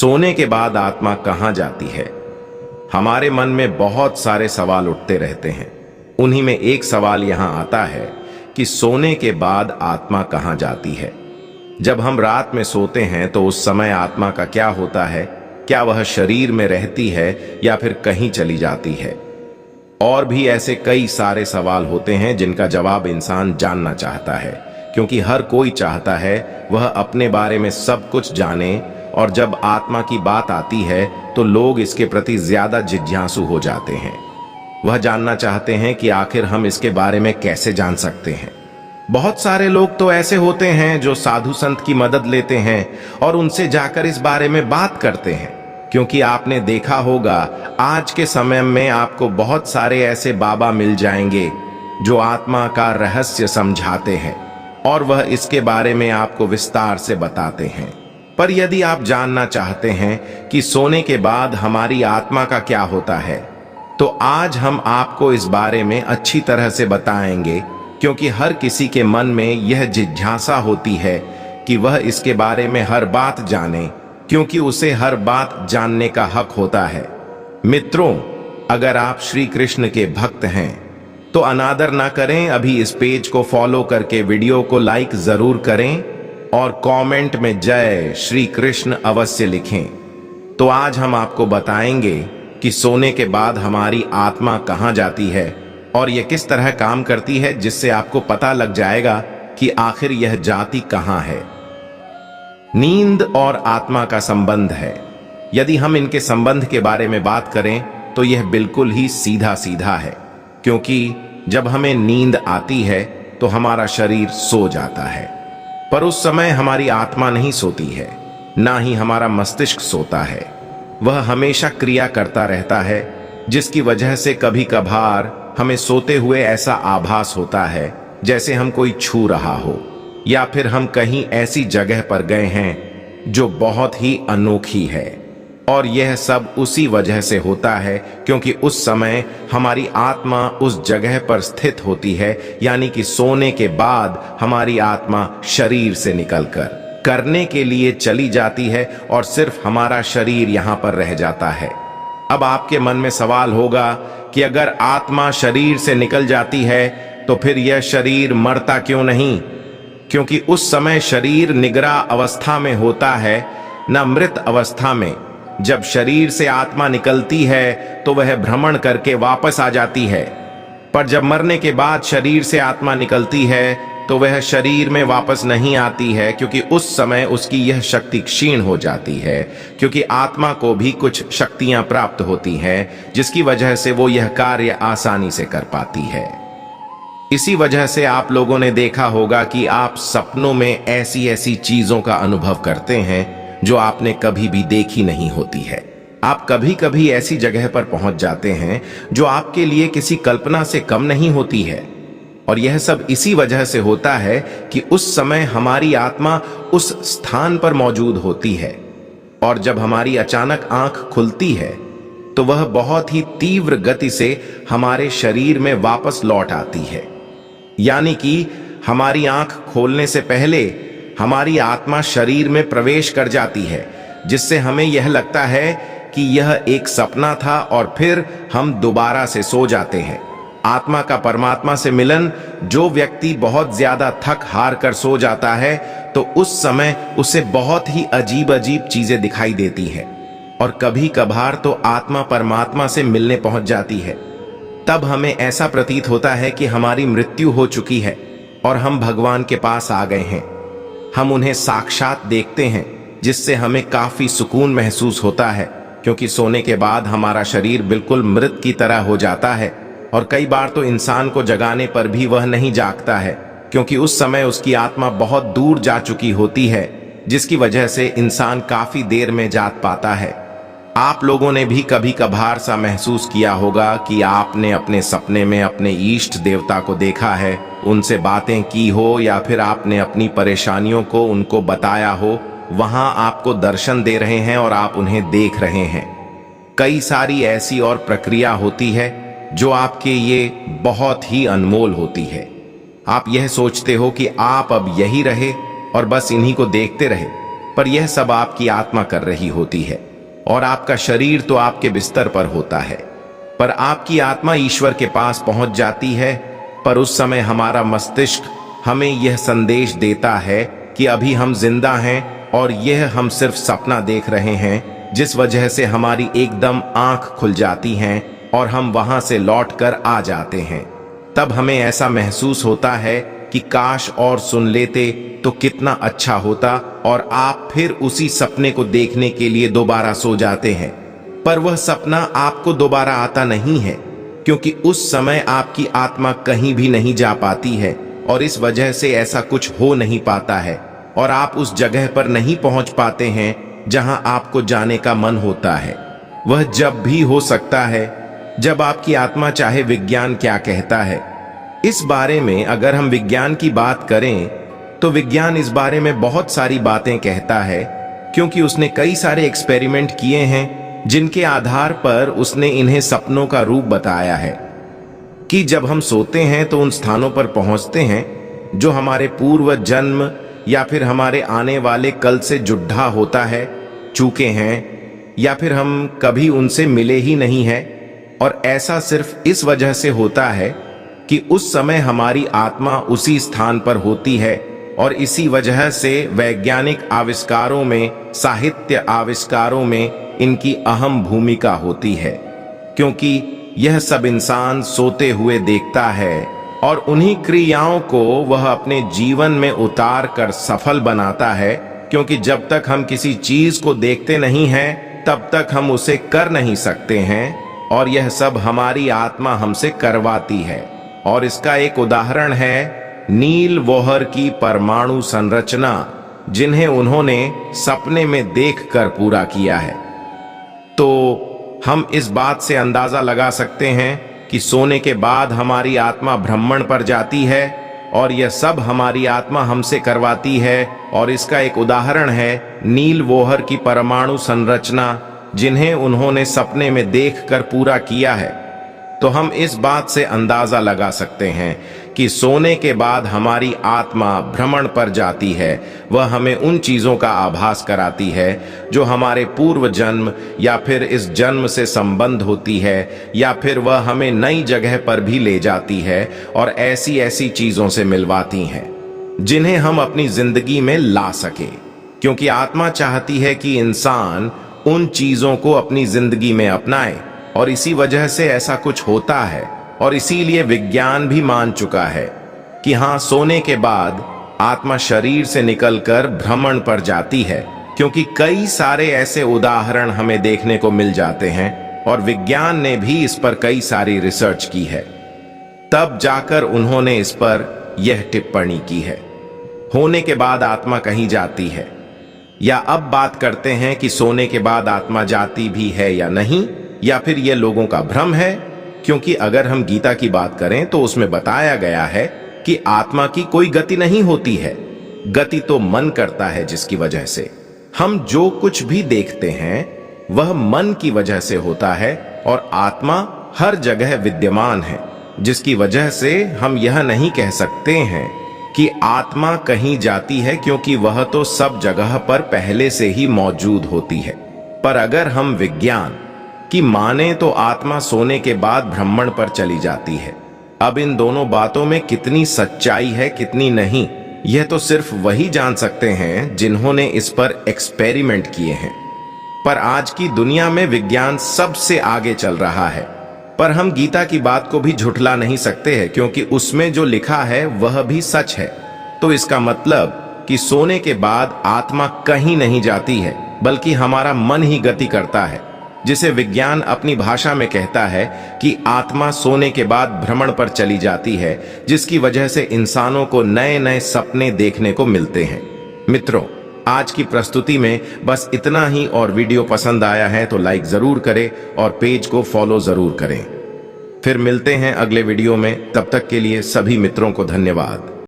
सोने के बाद आत्मा कहां जाती है? हमारे मन में बहुत सारे सवाल उठते रहते हैं। उन्हीं में एक सवाल यहां आता है कि सोने के बाद आत्मा कहां जाती है। जब हम रात में सोते हैं तो उस समय आत्मा का क्या होता है? क्या वह शरीर में रहती है या फिर कहीं चली जाती है? और भी ऐसे कई सारे सवाल होते हैं जिनका जवाब इंसान जानना चाहता है, क्योंकि हर कोई चाहता है वह अपने बारे में सब कुछ जाने। और जब आत्मा की बात आती है तो लोग इसके प्रति ज्यादा जिज्ञासु हो जाते हैं। वह जानना चाहते हैं कि आखिर हम इसके बारे में कैसे जान सकते हैं। बहुत सारे लोग तो ऐसे होते हैं जो साधु संत की मदद लेते हैं और उनसे जाकर इस बारे में बात करते हैं, क्योंकि आपने देखा होगा आज के समय में आपको बहुत सारे ऐसे बाबा मिल जाएंगे जो आत्मा का रहस्य समझाते हैं और वह इसके बारे में आपको विस्तार से बताते हैं। पर यदि आप जानना चाहते हैं कि सोने के बाद हमारी आत्मा का क्या होता है, तो आज हम आपको इस बारे में अच्छी तरह से बताएंगे, क्योंकि हर किसी के मन में यह जिज्ञासा होती है कि वह इसके बारे में हर बात जाने, क्योंकि उसे हर बात जानने का हक होता है। मित्रों, अगर आप श्री कृष्ण के भक्त हैं तो अनादर ना करें, अभी इस पेज को फॉलो करके वीडियो को लाइक जरूर करें और कमेंट में जय श्री कृष्ण अवश्य लिखें। तो आज हम आपको बताएंगे कि सोने के बाद हमारी आत्मा कहां जाती है और यह किस तरह काम करती है, जिससे आपको पता लग जाएगा कि आखिर यह जाती कहां है। नींद और आत्मा का संबंध है। यदि हम इनके संबंध के बारे में बात करें तो यह बिल्कुल ही सीधा सीधा है, क्योंकि जब हमें नींद आती है तो हमारा शरीर सो जाता है, पर उस समय हमारी आत्मा नहीं सोती है, ना ही हमारा मस्तिष्क सोता है। वह हमेशा क्रिया करता रहता है, जिसकी वजह से कभी कभार हमें सोते हुए ऐसा आभास होता है जैसे हम कोई छू रहा हो, या फिर हम कहीं ऐसी जगह पर गए हैं जो बहुत ही अनोखी है। और यह सब उसी वजह से होता है क्योंकि उस समय हमारी आत्मा उस जगह पर स्थित होती है, यानी कि सोने के बाद हमारी आत्मा शरीर से निकलकर करने के लिए चली जाती है और सिर्फ हमारा शरीर यहां पर रह जाता है। अब आपके मन में सवाल होगा कि अगर आत्मा शरीर से निकल जाती है तो फिर यह शरीर मरता क्यों नहीं? क्योंकि उस समय शरीर निग्रा अवस्था में होता है, न मृत अवस्था में। जब शरीर से आत्मा निकलती है तो वह भ्रमण करके वापस आ जाती है, पर जब मरने के बाद शरीर से आत्मा निकलती है तो वह शरीर में वापस नहीं आती है, क्योंकि उस समय उसकी यह शक्ति क्षीण हो जाती है। क्योंकि आत्मा को भी कुछ शक्तियां प्राप्त होती हैं, जिसकी वजह से वो यह कार्य आसानी से कर पाती है। इसी वजह से आप लोगों ने देखा होगा कि आप सपनों में ऐसी ऐसी चीजों का अनुभव करते हैं जो आपने कभी भी देखी नहीं होती है। आप कभी कभी ऐसी जगह पर पहुंच जाते हैं जो आपके लिए किसी कल्पना से कम नहीं होती है। और यह सब इसी वजह से होता है कि उस समय हमारी आत्मा उस स्थान पर मौजूद होती है, और जब हमारी अचानक आंख खुलती है तो वह बहुत ही तीव्र गति से हमारे शरीर में वापस लौट आती है। यानी कि हमारी आंख खोलने से पहले हमारी आत्मा शरीर में प्रवेश कर जाती है, जिससे हमें यह लगता है कि यह एक सपना था और फिर हम दोबारा से सो जाते हैं। आत्मा का परमात्मा से मिलन, जो व्यक्ति बहुत ज्यादा थक हार कर सो जाता है तो उस समय उसे बहुत ही अजीब अजीब चीजें दिखाई देती हैं, और कभी कभार तो आत्मा परमात्मा से मिलने पहुंच जाती है। तब हमें ऐसा प्रतीत होता है कि हमारी मृत्यु हो चुकी है और हम भगवान के पास आ गए हैं। हम उन्हें साक्षात देखते हैं, जिससे हमें काफी सुकून महसूस होता है, क्योंकि सोने के बाद हमारा शरीर बिल्कुल मृत की तरह हो जाता है। और कई बार तो इंसान को जगाने पर भी वह नहीं जागता है, क्योंकि उस समय उसकी आत्मा बहुत दूर जा चुकी होती है, जिसकी वजह से इंसान काफी देर में जाग पाता है। आप लोगों ने भी कभी कभार सा महसूस किया होगा कि आपने अपने सपने में अपने इष्ट देवता को देखा है, उनसे बातें की हो, या फिर आपने अपनी परेशानियों को उनको बताया हो। वहां आपको दर्शन दे रहे हैं और आप उन्हें देख रहे हैं। कई सारी ऐसी और प्रक्रिया होती है जो आपके ये बहुत ही अनमोल होती है। आप यह सोचते हो कि आप अब यही रहे और बस इन्हीं को देखते रहे, पर यह सब आपकी आत्मा कर रही होती है। और आपका शरीर तो आपके बिस्तर पर होता है, पर आपकी आत्मा ईश्वर के पास पहुंच जाती है। पर उस समय हमारा मस्तिष्क हमें यह संदेश देता है कि अभी हम जिंदा हैं और यह हम सिर्फ सपना देख रहे हैं, जिस वजह से हमारी एकदम आंख खुल जाती हैं और हम वहां से लौटकर आ जाते हैं। तब हमें ऐसा महसूस होता है कि काश और सुन लेते तो कितना अच्छा होता, और आप फिर उसी सपने को देखने के लिए दोबारा सो जाते हैं। पर वह सपना आपको दोबारा आता नहीं है, क्योंकि उस समय आपकी आत्मा कहीं भी नहीं जा पाती है और इस वजह से ऐसा कुछ हो नहीं पाता है और आप उस जगह पर नहीं पहुंच पाते हैं जहां आपको जाने का मन होता है। वह जब भी हो सकता है जब आपकी आत्मा चाहे। विज्ञान क्या कहता है इस बारे में? अगर हम विज्ञान की बात करें तो विज्ञान इस बारे में बहुत सारी बातें कहता है, क्योंकि उसने कई सारे एक्सपेरिमेंट किए हैं जिनके आधार पर उसने इन्हें सपनों का रूप बताया है कि जब हम सोते हैं तो उन स्थानों पर पहुंचते हैं जो हमारे पूर्व जन्म या फिर हमारे आने वाले कल से जुड़ा होता है, चूके हैं, या फिर हम कभी उनसे मिले ही नहीं है। और ऐसा सिर्फ इस वजह से होता है कि उस समय हमारी आत्मा उसी स्थान पर होती है, और इसी वजह से वैज्ञानिक आविष्कारों में, साहित्य आविष्कारों में इनकी अहम भूमिका होती है, क्योंकि यह सब इंसान सोते हुए देखता है और उन्हीं क्रियाओं को वह अपने जीवन में उतार कर सफल बनाता है। क्योंकि जब तक हम किसी चीज को देखते नहीं हैं तब तक हम उसे कर नहीं सकते हैं, और यह सब हमारी आत्मा हमसे करवाती है। और इसका एक उदाहरण है नील बोहर की परमाणु संरचना, जिन्हें उन्होंने सपने में देखकर पूरा किया है। तो हम इस बात से अंदाजा लगा सकते हैं कि सोने के बाद हमारी आत्मा भ्रमण पर जाती है और यह सब हमारी आत्मा हमसे करवाती है। और इसका एक उदाहरण है नील बोहर की परमाणु संरचना, जिन्हें उन्होंने सपने में देखकर पूरा किया है। तो हम इस बात से अंदाजा लगा सकते हैं कि सोने के बाद हमारी आत्मा भ्रमण पर जाती है। वह हमें उन चीजों का आभास कराती है जो हमारे पूर्व जन्म या फिर इस जन्म से संबंध होती है, या फिर वह हमें नई जगह पर भी ले जाती है और ऐसी ऐसी चीजों से मिलवाती हैं जिन्हें हम अपनी जिंदगी में ला सके। क्योंकि आत्मा चाहती है कि इंसान उन चीजों को अपनी जिंदगी में अपनाए, और इसी वजह से ऐसा कुछ होता है। और इसीलिए विज्ञान भी मान चुका है कि हाँ, सोने के बाद आत्मा शरीर से निकलकर भ्रमण पर जाती है, क्योंकि कई सारे ऐसे उदाहरण हमें देखने को मिल जाते हैं और विज्ञान ने भी इस पर कई सारी रिसर्च की है। तब जाकर उन्होंने इस पर यह टिप्पणी की है। होने के बाद आत्मा कहीं जाती है, या अब बात करते हैं कि सोने के बाद आत्मा जाती भी है या नहीं, या फिर यह लोगों का भ्रम है। क्योंकि अगर हम गीता की बात करें तो उसमें बताया गया है कि आत्मा की कोई गति नहीं होती है, गति तो मन करता है, जिसकी वजह से हम जो कुछ भी देखते हैं वह मन की वजह से होता है। और आत्मा हर जगह विद्यमान है, जिसकी वजह से हम यह नहीं कह सकते हैं कि आत्मा कहीं जाती है, क्योंकि वह तो सब जगह पर पहले से ही मौजूद होती है। पर अगर हम विज्ञान की माने तो आत्मा सोने के बाद भ्रमण पर चली जाती है। अब इन दोनों बातों में कितनी सच्चाई है कितनी नहीं, यह तो सिर्फ वही जान सकते हैं जिन्होंने इस पर एक्सपेरिमेंट किए हैं। पर आज की दुनिया में विज्ञान सबसे आगे चल रहा है, पर हम गीता की बात को भी झुठला नहीं सकते हैं, क्योंकि उसमें जो लिखा है वह भी सच है। तो इसका मतलब कि सोने के बाद आत्मा कहीं नहीं जाती है, बल्कि हमारा मन ही गति करता है, जिसे विज्ञान अपनी भाषा में कहता है कि आत्मा सोने के बाद भ्रमण पर चली जाती है, जिसकी वजह से इंसानों को नए नए सपने देखने को मिलते हैं। मित्रों, आज की प्रस्तुति में बस इतना ही, और वीडियो पसंद आया है तो लाइक जरूर करें और पेज को फॉलो जरूर करें। फिर मिलते हैं अगले वीडियो में, तब तक के लिए सभी मित्रों को धन्यवाद।